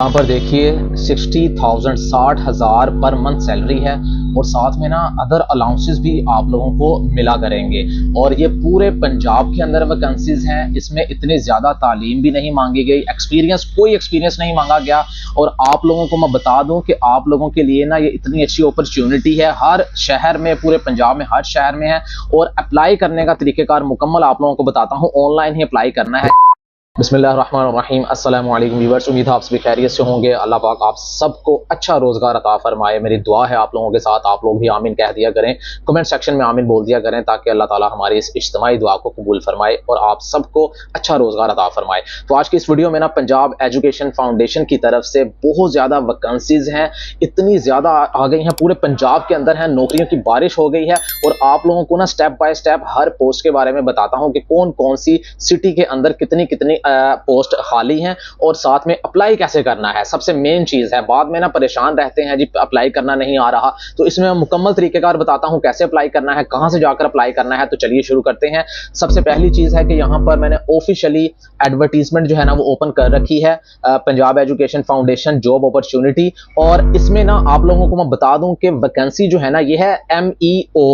यहाँ पर देखिए 60,000 60,000 पर मंथ सैलरी है और साथ में ना अदर अलाउंसेस भी आप लोगों को मिला करेंगे। और ये पूरे पंजाब के अंदर वैकेंसीज हैं। इसमें इतनी ज़्यादा तालीम भी नहीं मांगी गई, कोई एक्सपीरियंस नहीं मांगा गया। और आप लोगों को मैं बता दूं कि आप लोगों के लिए ना ये इतनी अच्छी अपॉर्चुनिटी है, हर शहर में, पूरे पंजाब में हर शहर में है। और अप्लाई करने का तरीक़ेकार मुकम्मल आप लोगों को बताता हूँ, ऑनलाइन ही अप्लाई करना है। बिस्मिल्लाहिर्रहमानिर्रहीम, अस्सलामु अलैकुम व्यूअर्स, उम्मीद है आप सभी खैरियत से होंगे। अल्लाह पाक आप सबको अच्छा रोजगार अता फरमाए। मेरी दुआ है आप लोगों के साथ, आप लोग भी आमीन कह दिया करें, कमेंट सेक्शन में आमीन बोल दिया करें, ताकि अल्लाह ताला हमारी इस इज्तिमाई दुआ को कबूल फरमाए और आप सबको अच्छा रोजगार अता फरमाए। तो आज की इस वीडियो में ना पंजाब एजुकेशन फाउंडेशन की तरफ से बहुत ज़्यादा वैकेंसीज हैं, इतनी ज़्यादा आ गई हैं, पूरे पंजाब के अंदर हैं, नौकरियों की बारिश हो गई है। और आप लोगों को ना step by step her post के बारे में बताता हूँ कि कौन कौन सी सिटी के अंदर कितनी कितनी पोस्ट खाली हैं और साथ में अप्लाई कैसे करना है। सबसे मेन चीज है, बाद में ना परेशान रहते हैं जी अप्लाई करना नहीं आ रहा, तो इसमें मैं मुकम्मल तरीकेकार बताता हूं कैसे अप्लाई करना है, कहां से जाकर अप्लाई करना है। तो चलिए शुरू करते हैं। सबसे पहली चीज है कि यहां पर मैंने ऑफिशियली एडवर्टीजमेंट जो है ना वो ओपन कर रखी है, Punjab education foundation job opportunity. और इसमें ना आप लोगों को मैं बता दूं कि वैकेंसी जो है ना ये है MEO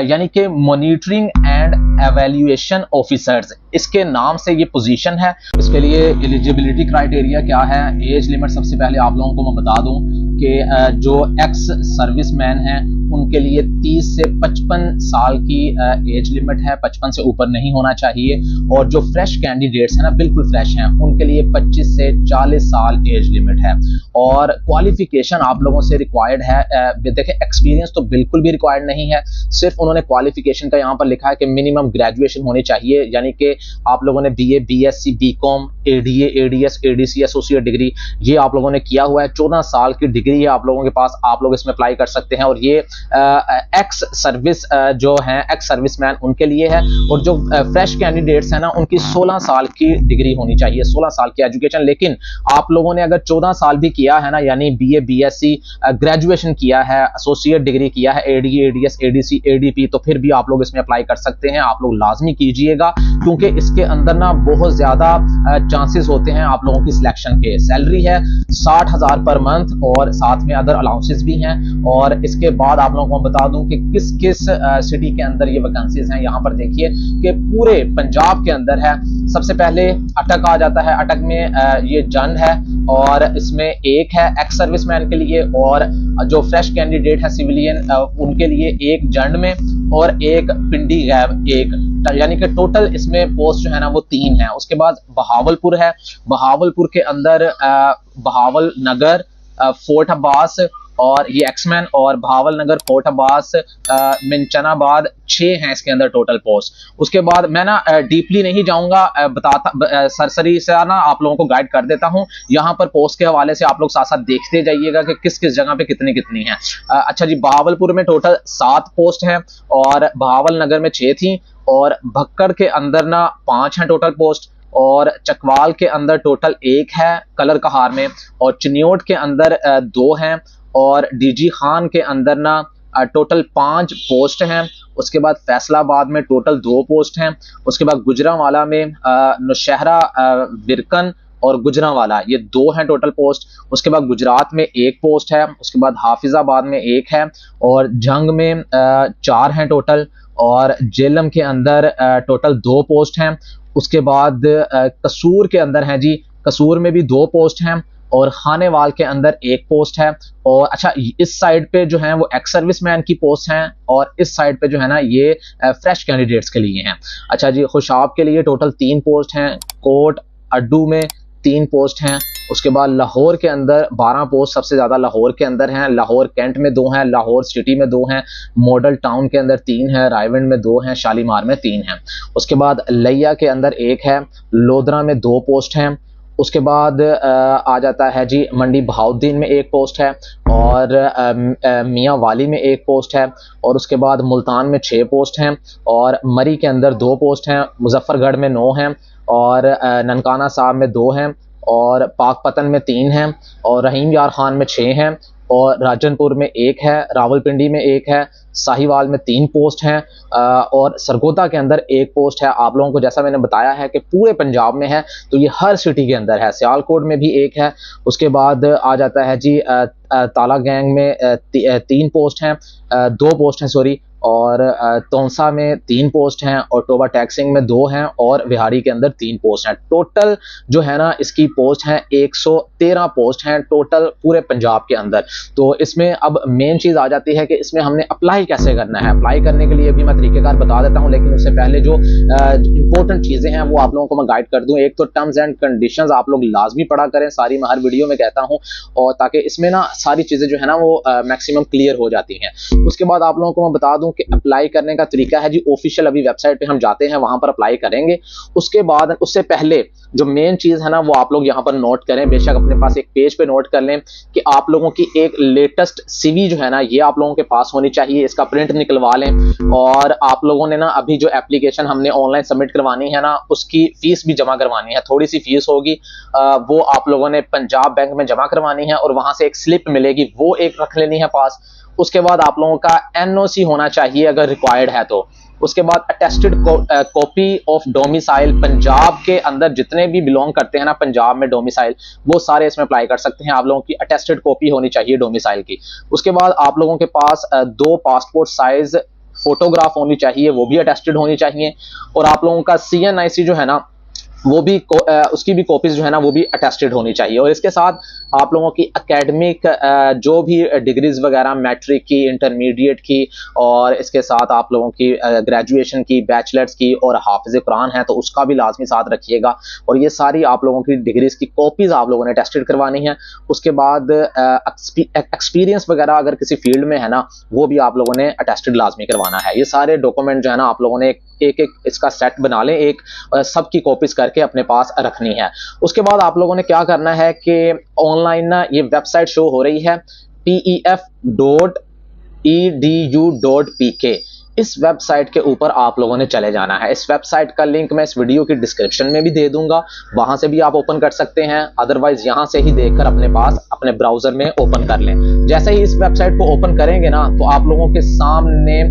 यानी कि मॉनिटरिंग एंड एवेल्युएशन ऑफिसर्स, इसके नाम से ये पोजीशन है। इसके लिए एलिजिबिलिटी क्राइटेरिया क्या है, एज लिमिट सबसे पहले आप लोगों को मैं बता दूं कि जो एक्स सर्विसमैन हैं उनके लिए 30 से 55 साल की एज लिमिट है, 55 से ऊपर नहीं होना चाहिए। और जो फ्रेश कैंडिडेट्स हैं ना, बिल्कुल फ्रेश हैं, उनके लिए 25 से 40 साल एज लिमिट है। और क्वालिफिकेशन आप लोगों से रिक्वायर्ड है, देखिए एक्सपीरियंस तो बिल्कुल भी रिक्वायर्ड नहीं है, सिर्फ उन्होंने क्वालिफिकेशन का यहाँ पर लिखा है कि मिनिमम ग्रेजुएशन होनी चाहिए, यानी कि आप लोगों ने BA BSc BCom ADA ADS ADC associate degree ये आप लोगों ने किया हुआ है। 14 साल की डिग्री है आप लोगों के पास, आप लोग इसमें अप्लाई कर सकते हैं। और ये एक्स सर्विस जो हैं, एक्स सर्विसमैन उनके लिए है। और जो फ्रेश कैंडिडेट्स हैं ना, उनकी 16 साल की डिग्री होनी चाहिए, 16 साल की एजुकेशन। लेकिन आप लोगों ने अगर 14 साल भी किया है ना, यानी BA BSc ग्रेजुएशन किया है, एसोसिएट डिग्री किया है, ADA ADS ADC ADP, तो फिर भी आप लोग इसमें अप्लाई कर सकते हैं। आप लोग लाजमी कीजिएगा, क्योंकि इसके अंदर ना बहुत ज्यादा चांसेस होते हैं आप लोगों की सिलेक्शन के। सैलरी है 60,000 पर मंथ और साथ में अदर अलाउंसेस भी हैं। और इसके बाद आप लोगों को बता दूं कि किस किस सिटी के अंदर ये वैकेंसीज हैं। यहाँ पर देखिए कि पूरे पंजाब के अंदर है। सबसे पहले अटक आ जाता है, अटक में ये जंड है और इसमें एक है एक्स सर्विसमैन के लिए, और जो फ्रेश कैंडिडेट है सिविलियन उनके लिए एक जंड में और एक पिंडी गैब एक, यानी कि टोटल इसमें पोस्ट जो है ना वो 3 है। उसके बाद बहावलपुर है, बहावलपुर के अंदर बहावल नगर फोर्ट अब्बास और ये एक्समैन, और भावल नगर फोर्ट अब्बास मिंचनाबाद 6 हैं इसके अंदर टोटल पोस्ट। उसके बाद मैं ना डीपली नहीं जाऊंगा, बताता सरसरी से ना आप लोगों को गाइड कर देता हूं। यहाँ पर पोस्ट के हवाले से आप लोग साथ साथ देखते जाइएगा कि किस किस जगह पे कितनी कितनी है। अच्छा जी, बहावलपुर में टोटल 7 पोस्ट है और भावल नगर में 6 थी, और भक्कड़ के अंदर ना 5 हैं टोटल पोस्ट, और चकवाल के अंदर टोटल 1 है कलर कहार में, और चिन्योट के अंदर 2 हैं, और DG खान के अंदर ना टोटल 5 पोस्ट हैं। उसके बाद फैसलाबाद में टोटल 2 पोस्ट हैं। उसके बाद गुजरांवाला में नौशहरा विरकन और गुजरांवाला ये 2 हैं टोटल पोस्ट। उसके बाद गुजरात में 1 पोस्ट है। उसके बाद हाफिजाबाद में 1 है, और जंग में 4 हैं टोटल, और जेलम के अंदर टोटल 2 पोस्ट हैं। उसके बाद कसूर के अंदर हैं जी, कसूर में भी 2 पोस्ट हैं, और खानेवाल के अंदर 1 पोस्ट है। और अच्छा, इस साइड पे जो है वो एक्स सर्विसमैन की पोस्ट हैं, और इस साइड पे जो है ना ये फ्रेश कैंडिडेट्स के लिए हैं। अच्छा जी, खुशाब के लिए टोटल 3 पोस्ट हैं, कोट अड्डू में 3 पोस्ट हैं। उसके बाद लाहौर के अंदर 12 पोस्ट सबसे ज्यादा लाहौर के अंदर हैं, लाहौर कैंट में 2 हैं, लाहौर सिटी में 2 हैं, मॉडल टाउन के अंदर 3 हैं, रायविंड में 2 हैं, शालीमार में 3 हैं। उसके बाद लिया के अंदर 1 है, लोधरा में 2 पोस्ट हैं। उसके बाद आ जाता है जी मंडी बहाउद्दीन में 1 पोस्ट है, और मियाँ वाली में 1 पोस्ट है, और उसके बाद मुल्तान में 6 पोस्ट हैं, और मरी के अंदर 2 पोस्ट हैं, मुजफ्फरगढ़ में 9 हैं, और ननकाना साहब में 2 हैं, और पाकपतन में 3 हैं, और रहीम यार खान में 6 हैं, और राजनपुर में एक है, रावलपिंडी में एक है, साहिवाल में 3 पोस्ट हैं और सरगोदा के अंदर 1 पोस्ट है। आप लोगों को जैसा मैंने बताया है कि पूरे पंजाब में है, तो ये हर सिटी के अंदर है। सियालकोट में भी 1 है, उसके बाद आ जाता है जी ताला गैंग में 3 पोस्ट हैं, 2 पोस्ट हैं सॉरी, और तोंसा में 3 पोस्ट हैं, और टोबा टैक्सिंग में 2 हैं, और बिहारी के अंदर 3 पोस्ट हैं। टोटल जो है ना इसकी पोस्ट हैं 113 पोस्ट हैं टोटल पूरे पंजाब के अंदर। तो इसमें अब मेन चीज़ आ जाती है कि इसमें हमने अप्लाई कैसे करना है। अप्लाई करने के लिए भी मैं तरीकेकार बता देता हूँ, लेकिन उससे पहले जो इंपॉर्टेंट चीज़ें हैं वो आप लोगों को मैं गाइड कर दूँ। एक तो टर्म्स एंड कंडीशंस आप लोग लाजमी पढ़ा करें, सारी मैं हर वीडियो में कहता हूँ, और ताकि इसमें ना सारी चीज़ें जो है ना वो मैक्सिमम क्लियर हो जाती हैं। उसके बाद आप लोगों को मैं बता दूं कि अप्लाई करने का तरीका है जी, ऑफिशियल अभी वेबसाइट पे हम जाते हैं, वहां पर अप्लाई करेंगे। उसके बाद उससे पहले जो मेन चीज है ना वो आप लोग यहां पर नोट करें, बेशक अपने पास एक पेज पे नोट कर लें कि आप लोगों की एक लेटेस्ट सीवी जो है ना ये आप लोगों के पास होनी चाहिए। इसका प्रिंट निकलवा लें, और आप लोगों ने ना अभी जो एप्लीकेशन हमने ऑनलाइन सबमिट करवानी है ना उसकी फीस भी जमा करवानी है। थोड़ी सी फीस होगी, वो आप लोगों ने पंजाब बैंक में जमा करवानी है, और वहां से एक स्लिप मिलेगी वो एक रख लेनी है पास। उसके बाद आप लोगों का एनओसी होना चाहिए अगर रिक्वायर्ड है तो। उसके बाद attested copy of domicile, Punjab के अंदर जितने भी बिलोंग करते हैं ना पंजाब में डोमिसाइल, वो सारे इसमें अप्लाई कर सकते हैं। आप लोगों की अटेस्टेड कॉपी होनी चाहिए डोमिसाइल की। उसके बाद आप लोगों के पास 2 पासपोर्ट साइज फोटोग्राफ होनी चाहिए, वो भी अटेस्टेड होनी चाहिए। और आप लोगों का CNIC जो है ना वो भी उसकी भी कॉपीज जो है ना वो भी अटेस्टेड होनी चाहिए। और इसके साथ आप लोगों की एकेडमिक जो भी डिग्रीज वगैरह मैट्रिक की, इंटरमीडिएट की, और इसके साथ आप लोगों की ग्रेजुएशन की, बैचलर्स की, और हाफिज कुरान है तो उसका भी लाजमी साथ रखिएगा। और ये सारी आप लोगों की डिग्रीज की कॉपीज आप लोगों ने टेस्टेड करवानी है। उसके बाद एक्सपीरियंस वगैरह अगर किसी फील्ड में है ना वो भी आप लोगों ने अटेस्टेड लाजमी करवाना है। ये सारे डॉक्यूमेंट जो है ना आप लोगों ने एक इसका सेट बना लें, एक सबकी कॉपीज करके अपने पास रखनी है। उसके बाद आप लोगों ने क्या करना है कि ऑनलाइन ना ये वेबसाइट शो हो रही है pef.edu.pk, इस वेबसाइट के ऊपर आप लोगों ने चले जाना है। इस वेबसाइट का लिंक मैं इस वीडियो की डिस्क्रिप्शन में भी दे दूंगा, वहां से भी आप ओपन कर सकते हैं, अदरवाइज यहां से ही देखकर अपने पास अपने ब्राउजर में ओपन कर लें। जैसे ही इस वेबसाइट को ओपन करेंगे ना तो आप लोगों के सामने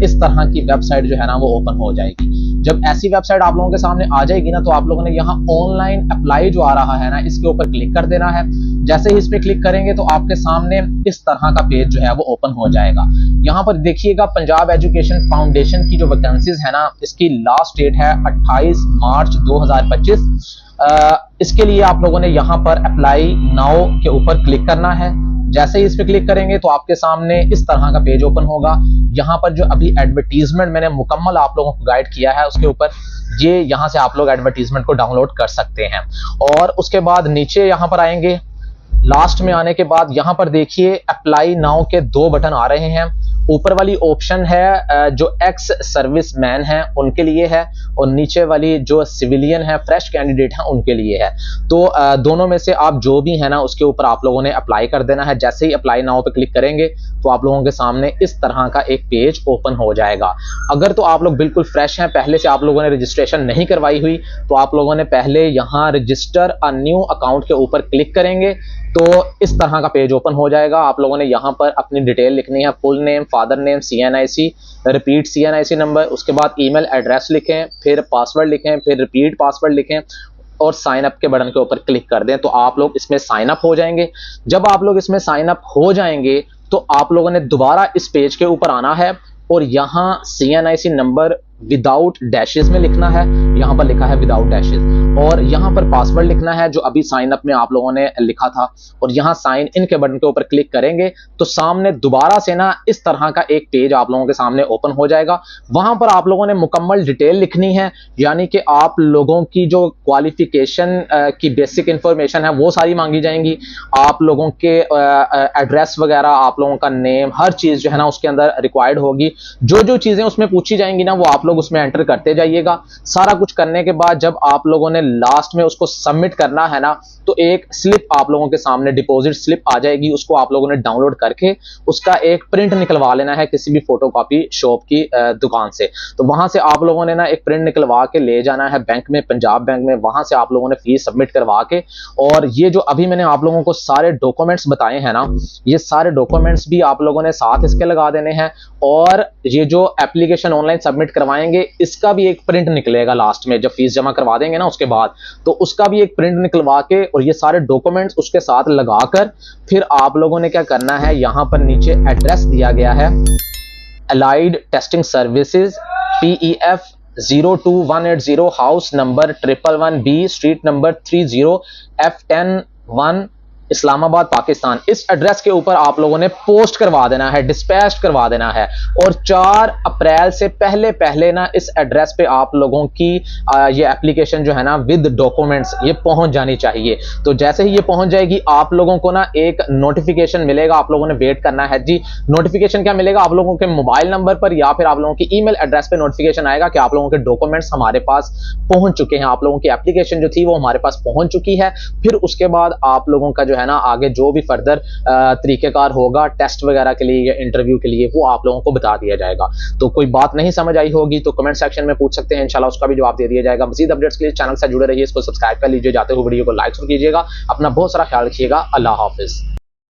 इस तरह की वेबसाइट जो है ना वो ओपन हो जाएगी। जब ऐसी वेबसाइट आप लोगों के सामने आ जाएगी ना तो आप लोगों ने यहाँ ऑनलाइन अप्लाई जो आ रहा है ना इसके ऊपर क्लिक कर देना है। जैसे ही इस पे क्लिक करेंगे तो आपके सामने इस तरह का पेज जो है वो ओपन हो जाएगा। यहाँ पर देखिएगा पंजाब एजुकेशन फाउंडेशन की जो वैकेंसीज है ना इसकी लास्ट डेट है 28 मार्च 2025। इसके लिए आप लोगों ने यहाँ पर अप्लाई नाउ के ऊपर क्लिक करना है। जैसे ही इस पे क्लिक करेंगे तो आपके सामने इस तरह का पेज ओपन होगा। यहाँ पर जो अभी एडवर्टीजमेंट मैंने मुकम्मल आप लोगों को गाइड किया है उसके ऊपर, ये यहाँ से आप लोग एडवर्टीजमेंट को डाउनलोड कर सकते हैं। और उसके बाद नीचे यहाँ पर आएंगे, लास्ट में आने के बाद यहाँ पर देखिए अप्लाई नाउ के 2 बटन आ रहे हैं। ऊपर वाली ऑप्शन है जो एक्स सर्विस मैन है उनके लिए है, और नीचे वाली जो सिविलियन है फ्रेश कैंडिडेट है उनके लिए है। तो दोनों में से आप जो भी है ना उसके ऊपर आप लोगों ने अप्लाई कर देना है। जैसे ही अप्लाई नाउ पे क्लिक करेंगे तो आप लोगों के सामने इस तरह का एक पेज ओपन हो जाएगा। अगर तो आप लोग बिल्कुल फ्रेश हैं, पहले से आप लोगों ने रजिस्ट्रेशन नहीं करवाई हुई, तो आप लोगों ने पहले यहाँ रजिस्टर अ न्यू अकाउंट के ऊपर क्लिक करेंगे तो इस तरह का पेज ओपन हो जाएगा। आप लोगों ने यहाँ पर अपनी डिटेल लिखनी है, full name, father name, CNIC, repeat CNIC number, उसके बाद ईमेल एड्रेस लिखें, फिर पासवर्ड लिखें, फिर रिपीट पासवर्ड लिखें, और साइन अप के बटन के ऊपर क्लिक कर दें तो आप लोग इसमें साइन अप हो जाएंगे। जब आप लोग इसमें साइन अप हो जाएंगे तो आप लोगों ने दोबारा इस पेज के ऊपर आना है, और यहाँ CNIC नंबर विदाउट डैशेस में लिखना है। यहाँ पर लिखा है विदाउट डैशेस, और यहाँ पर पासवर्ड लिखना है जो अभी साइन अप में आप लोगों ने लिखा था, और यहाँ साइन इन के बटन के ऊपर क्लिक करेंगे तो सामने दोबारा से ना इस तरह का एक पेज आप लोगों के सामने ओपन हो जाएगा। वहां पर आप लोगों ने मुकम्मल डिटेल लिखनी है, यानी कि आप लोगों की जो क्वालिफिकेशन की बेसिक इंफॉर्मेशन है वो सारी मांगी जाएंगी। आप लोगों के एड्रेस वगैरह, आप लोगों का नेम, हर चीज जो है ना उसके अंदर रिक्वायर्ड होगी। जो जो चीजें उसमें पूछी जाएंगी ना वो आप लोग उसमें एंटर करते जाइएगा। सारा कुछ करने के बाद जब आप लोगों ने लास्ट में उसको सबमिट करना है ना, तो एक स्लिप आप लोगों के सामने डिपॉजिट स्लिप आ जाएगी, उसको आप लोगों ने डाउनलोड करके उसका एक प्रिंट निकलवा लेना है किसी भी फोटोकॉपी शॉप की दुकान से। तो वहां से आप लोगों ने ना एक प्रिंट निकलवा के ले जाना है बैंक में, पंजाब बैंक में, वहां से आप लोगों ने फीस सबमिट करवा के, और ये जो अभी मैंने आप लोगों को सारे डॉक्यूमेंट्स बताए हैं ना, ये सारे डॉक्यूमेंट्स भी आप लोगों ने साथ इसके लगा देने हैं, और ये जो एप्लीकेशन ऑनलाइन सबमिट करवाएंगे इसका भी एक प्रिंट निकलेगा लास्ट में, जब फीस जमा करवा देंगे ना उसके बाद, तो उसका भी एक प्रिंट निकलवा के और ये सारे डॉक्यूमेंट्स उसके साथ लगाकर फिर आप लोगों ने क्या करना है, यहां पर नीचे एड्रेस दिया गया है, allied testing services PEF 02180 house number 111B street number 30 F10 Islamabad Pakistan. इस एड्रेस के ऊपर आप लोगों ने पोस्ट करवा देना है, डिस्पैच करवा देना है, और 4 अप्रैल से पहले पहले ना इस एड्रेस पे आप लोगों की ये एप्लीकेशन जो है ना विद डॉक्यूमेंट्स ये पहुंच जानी चाहिए। तो जैसे ही ये पहुंच जाएगी आप लोगों को ना एक नोटिफिकेशन मिलेगा, आप लोगों ने वेट करना है जी। नोटिफिकेशन क्या मिलेगा, आप लोगों के मोबाइल नंबर पर या फिर आप लोगों की ईमेल एड्रेस पे नोटिफिकेशन आएगा कि आप लोगों के डॉक्यूमेंट्स हमारे पास पहुंच चुके हैं, आप लोगों की एप्लीकेशन जो थी वो हमारे पास पहुंच चुकी है। फिर उसके बाद आप लोगों का जो है ना आगे जो भी फर्दर तरीकेकार होगा टेस्ट वगैरह के लिए या इंटरव्यू के लिए, वो आप लोगों को बता दिया जाएगा। तो कोई बात नहीं समझ आई होगी तो कमेंट सेक्शन में पूछ सकते हैं, इंशाल्लाह उसका भी जवाब दे दिया जाएगा। मजीद अपडेट्स के लिए चैनल से जुड़े रहिए, इसको सब्सक्राइब कर लीजिए, जाते हुए वीडियो को लाइक कीजिएगा। अपना बहुत सारा ख्याल रखिएगा। अल्लाह हाफिज।